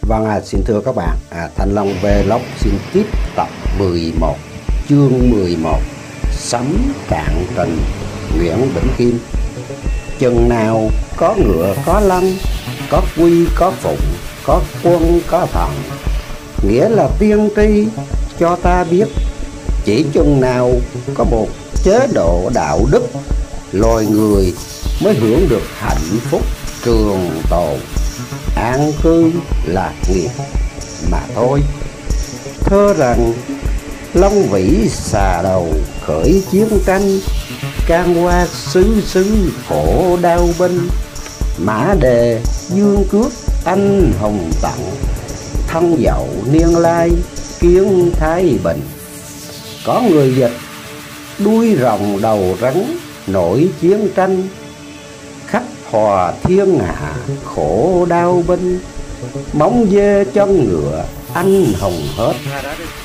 Vâng, xin thưa các bạn, Thanh Long Vlog xin tiếp tập 11, chương 11, Sấm Cạn Tình, Nguyễn Bỉnh Khiêm. Chừng nào có ngựa có lân, có quy có phụng, có quân có thần, nghĩa là tiên tri cho ta biết. Chỉ chừng nào có một chế độ đạo đức, loài người mới hưởng được hạnh phúc trường tồn, an cư lạc nghiệp mà thôi. Thơ rằng Long Vĩ xà đầu khởi chiến tranh, can qua xứ xứ khổ đau binh, Mã Đề dương cước anh hùng tặng, thân dậu niên lai kiến thái bình. Có người dịch đuôi rồng đầu rắn nổi chiến tranh, khắp hòa thiên hạ khổ đau binh, móng dê chân ngựa anh hùng hết,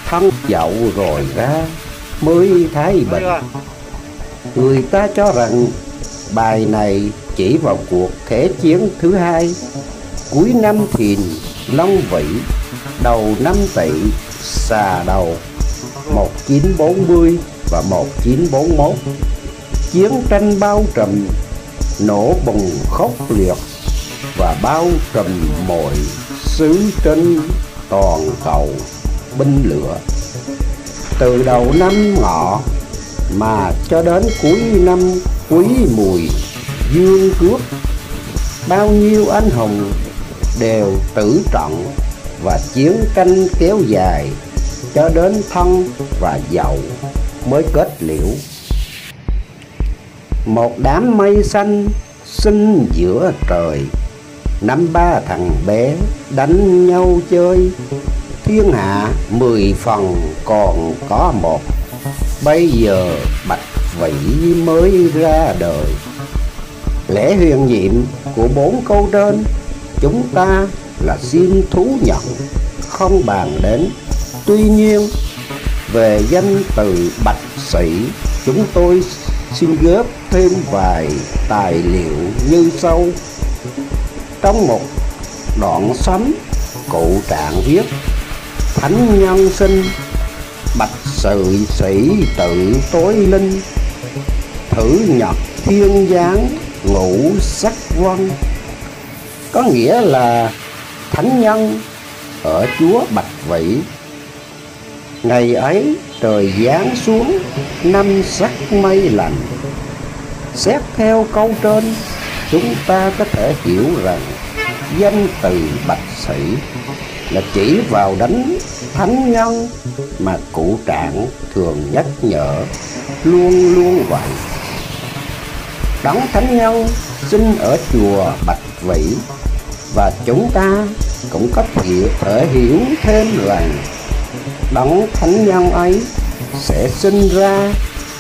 thân dậu rồi ra mới thái bình. Người ta cho rằng bài này chỉ vào cuộc thể chiến thứ hai, cuối năm Thìn Long Vĩ, đầu năm Tỵ xà đầu 1940 và 1941. Chiến tranh bao trùm, nổ bùng khốc liệt và bao trùm mọi xứ trên toàn cầu binh lửa. Từ đầu năm Ngọ mà cho đến cuối năm Quý Mùi dương cước, bao nhiêu anh hùng đều tử trận và chiến tranh kéo dài cho đến thân và dậu mới kết liễu. Một đám mây xanh sinh giữa trời, năm ba thằng bé đánh nhau chơi, thiên hạ 10 phần còn có một, bây giờ Bạch Vĩ mới ra đời. Lẽ huyền nhiệm của 4 câu trên chúng ta là xin thú nhận, không bàn đến. Tuy nhiên về danh từ bạch sĩ, chúng tôi xin góp thêm vài tài liệu như sau. Trong một đoạn sấm, cụ Trạng viết: thánh nhân sinh, bạch sự sĩ tự tối linh, thử nhật thiên giáng ngũ sắc vân. Có nghĩa là thánh nhân ở chúa Bạch Vĩ. Ngày ấy trời giáng xuống năm sắc mây lành. Xét theo câu trên, chúng ta có thể hiểu rằng danh từ bạch sĩ là chỉ vào đấng thánh nhân mà cụ Trạng thường nhắc nhở luôn luôn vậy. Đấng thánh nhân sinh ở chùa Bạch Vĩ, và chúng ta cũng có thể hiểu thêm rằng đấng thánh nhân ấy sẽ sinh ra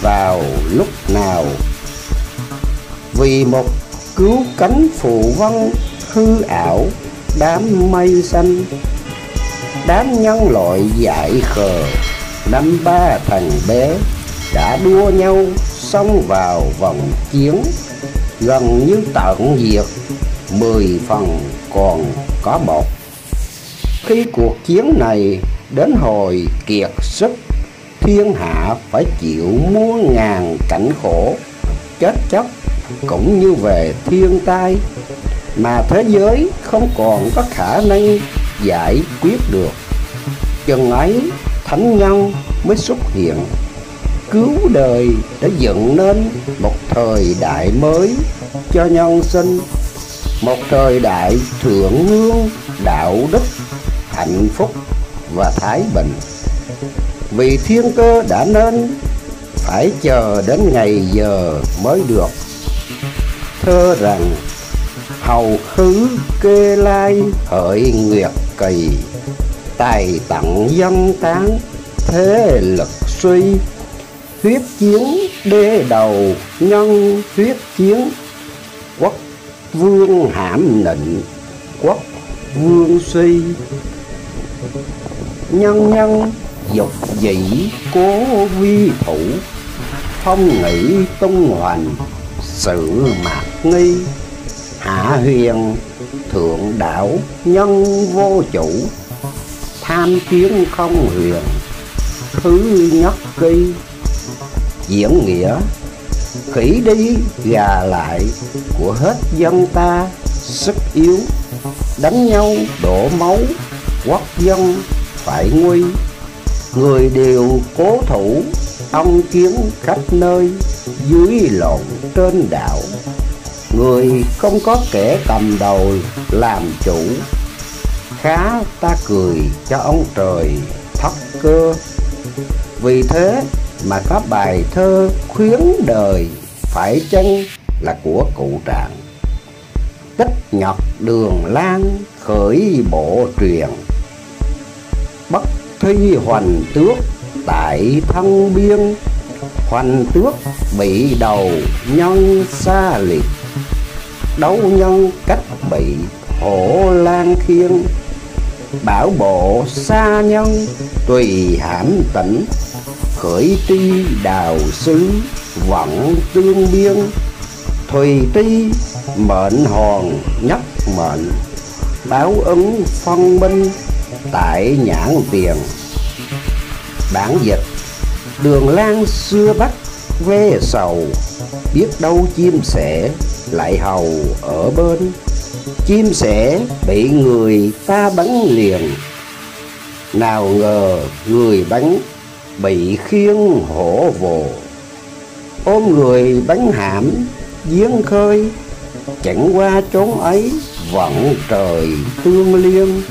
vào lúc nào. Vì một cứu cánh phù vân hư ảo đám mây xanh, đám nhân loại dại khờ, năm ba thằng bé đã đua nhau xông vào vòng chiến, gần như tận diệt, 10 phần còn có một. Khi cuộc chiến này đến hồi kiệt sức, thiên hạ phải chịu muôn ngàn cảnh khổ, chết chóc cũng như về thiên tai, mà thế giới không còn có khả năng giải quyết được. Chừng ấy thánh nhân mới xuất hiện, cứu đời để dựng nên một thời đại mới cho nhân sinh, một thời đại thượng ngương đạo đức, hạnh phúc và thái bình. Vì thiên cơ đã nên, phải chờ đến ngày giờ mới được. Thơ rằng hầu khứ kê lai hợi nguyệt kỳ, tài tặng dân tán thế lực suy, huyết chiến đê đầu nhân huyết chiến, quốc vương hãm nịnh quốc vương suy. Nhân nhân dục dĩ cố vi thủ, phong nghị tung hoành sự mạc nghi, hạ huyền thượng đạo nhân vô chủ, tham kiến không huyền thứ nhất kỳ. Diễn nghĩa khỉ đi gà lại của hết dân ta, sức yếu đánh nhau đổ máu, quốc dân phải nguy. Người đều cố thủ, ông kiến khắp nơi, dưới lộn trên đảo. Người không có kẻ cầm đầu làm chủ, khá ta cười cho ông trời thất cơ. Vì thế mà có bài thơ khuyến đời, phải chăng là của Cụ Trạng. Tích nhật Đường Lan khởi bộ truyền, bất thi hoành tước tại thân biên. Hoành tước bị đầu nhân xa liệt, đấu nhân cách bị hổ lan khiên. Bảo bộ xa nhân tùy hãm tỉnh, khởi tri đào xứ vẫn tương biên. Thùy tri mệnh hòn nhất mệnh, báo ứng phân minh tại nhãn tiền. Bản dịch: Đường Lan xưa Bắc ve sầu, biết đâu chim sẻ lại hầu ở bên. Chim sẻ bị người ta bắn liền, nào ngờ người bắn bị khiêng hổ vồ. Ôm người bắn hãm giếng khơi, chẳng qua chốn ấy vận trời tương liên.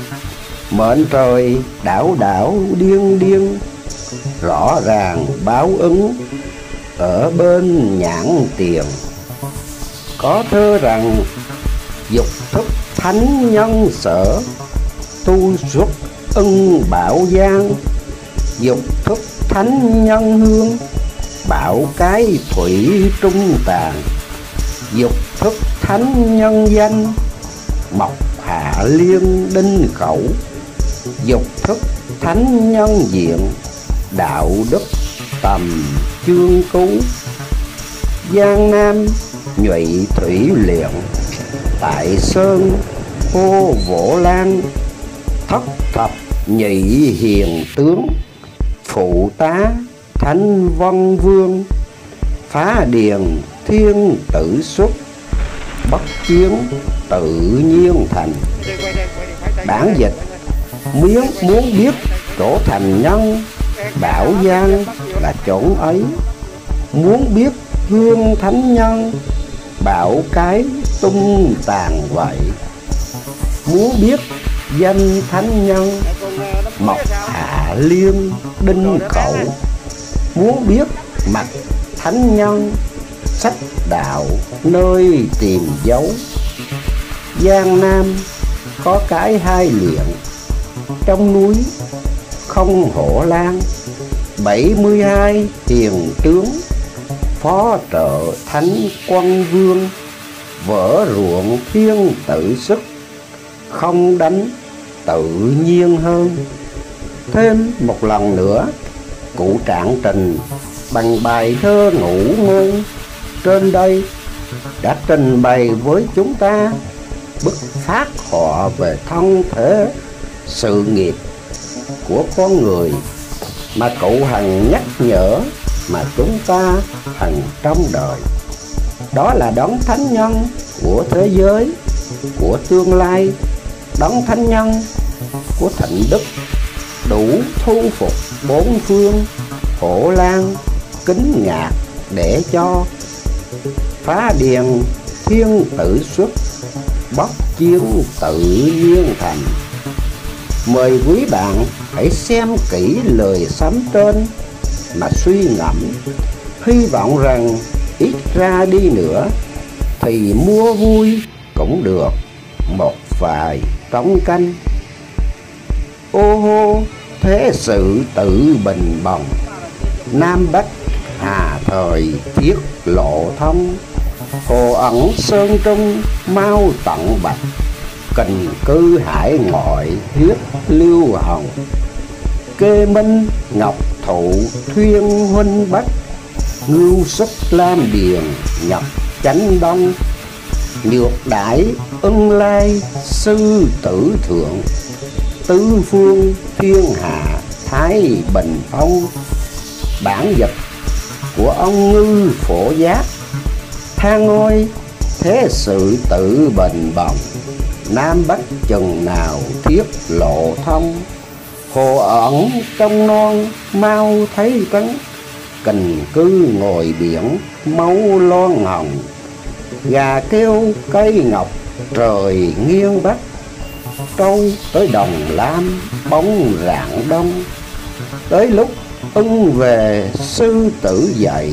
Mệnh trời đảo đảo điên điên, rõ ràng báo ứng ở bên nhãn tiền. Có thơ rằng dục thức thánh nhân sở, tu xuất ưng bảo giang. Dục thức thánh nhân hương, bảo cái thủy trung tàn. Dục thức thánh nhân danh, mộc hạ liên đinh khẩu. Dục thức thánh nhân diện, đạo đức tầm chương cứu. Giang Nam nhụy thủy luyện, tại sơn hô vỗ lan. Thất thập nhị hiền tướng, phụ tá thánh văn vương. Phá điền thiên tử xuất, bất chiến tự nhiên thành. Bản dịch: muốn biết chỗ thành nhân, Bảo Giang là chỗ ấy. Muốn biết hương thánh nhân, bảo cái tung tàn vậy. Muốn biết danh thánh nhân, mộc hạ liên đinh khẩu. Muốn biết mặt thánh nhân, sách đạo nơi tìm dấu. Giang Nam có cái hai luyện, trong núi không hổ lan. 72 hiền tướng, phó trợ thánh quân vương. Vỡ ruộng thiên tự sức, không đánh tự nhiên hơn. Thêm một lần nữa, Cụ Trạng trình bằng bài thơ ngũ ngôn trên đây đã trình bày với chúng ta bức phát họa về thân thể sự nghiệp của con người mà cụ hằng nhắc nhở mà chúng ta hằng trong đời. Đó là đấng thánh nhân của thế giới, của tương lai, đấng thánh nhân của thịnh đức, đủ thu phục bốn phương. Hổ lan kính ngạc để cho, phá điền thiên tử xuất, bất chiến tự nhiên thành. Mời quý bạn hãy xem kỹ lời sấm trên mà suy ngẫm, hy vọng rằng ít ra đi nữa thì mua vui cũng được một vài trống canh. Ô hô thế sự tự bình bồng, Nam Bắc hà thời thiết lộ thông. Hồ ẩn sơn trung mau tận bạch, kình cư hải ngoại huyết lưu hồng. Kê minh ngọc thụ thuyên huynh bắc, ngưu sức lam điền nhập chánh đông. Nhược đãi ân lai sư tử thượng, tứ phương thiên hạ thái bình phong. Bản dịch của ông Ngư Phổ Giác: than ngôi thế sự tự bình bồng, Nam Bắc chừng nào thiết lộ thông. Hồ ẩn trong non mau thấy trắng, Kình cư ngồi biển máu loan hồng. Gà kêu cây ngọc trời nghiêng bắc, Trâu tới đồng lam bóng rạng đông. Tới lúc ưng về sư tử dậy,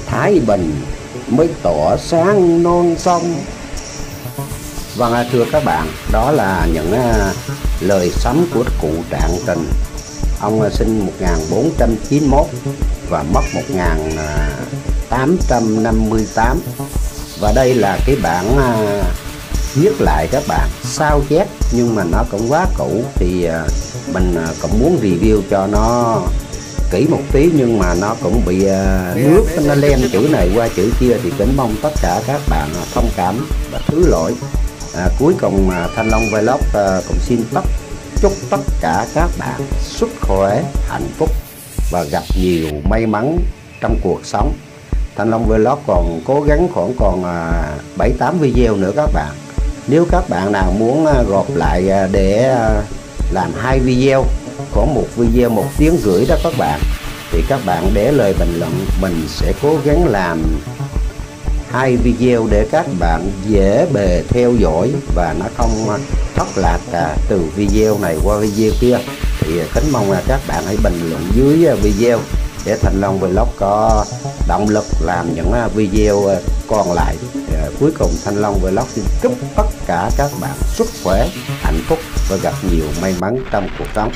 Thái bình mới tỏa sáng non sông. Vâng, thưa các bạn, đó là những lời sấm của cụ Trạng Trình. Ông sinh 1491 và mất 1858. Và đây là cái bản viết lại các bạn, sao chép nhưng mà nó cũng quá cũ, thì mình cũng muốn review cho nó kỹ một tí, nhưng mà nó cũng bị nước nó len chữ này qua chữ kia, thì kính mong tất cả các bạn thông cảm và thứ lỗi. Cuối cùng Thanh Long Vlog cũng xin chúc tất cả các bạn sức khỏe, hạnh phúc và gặp nhiều may mắn trong cuộc sống. Thanh Long Vlog còn cố gắng khoảng còn 7-8 video nữa các bạn. Nếu các bạn nào muốn gộp lại để làm 2 video, có một video 1 tiếng rưỡi đó các bạn, thì các bạn để lời bình luận, mình sẽ cố gắng làm 2 video để các bạn dễ bề theo dõi và nó không thất lạc từ video này qua video kia. Thì kính mong các bạn hãy bình luận dưới video để Thanh Long Vlog có động lực làm những video còn lại. Cuối cùng Thanh Long Vlog xin chúc tất cả các bạn sức khỏe, hạnh phúc và gặp nhiều may mắn trong cuộc sống.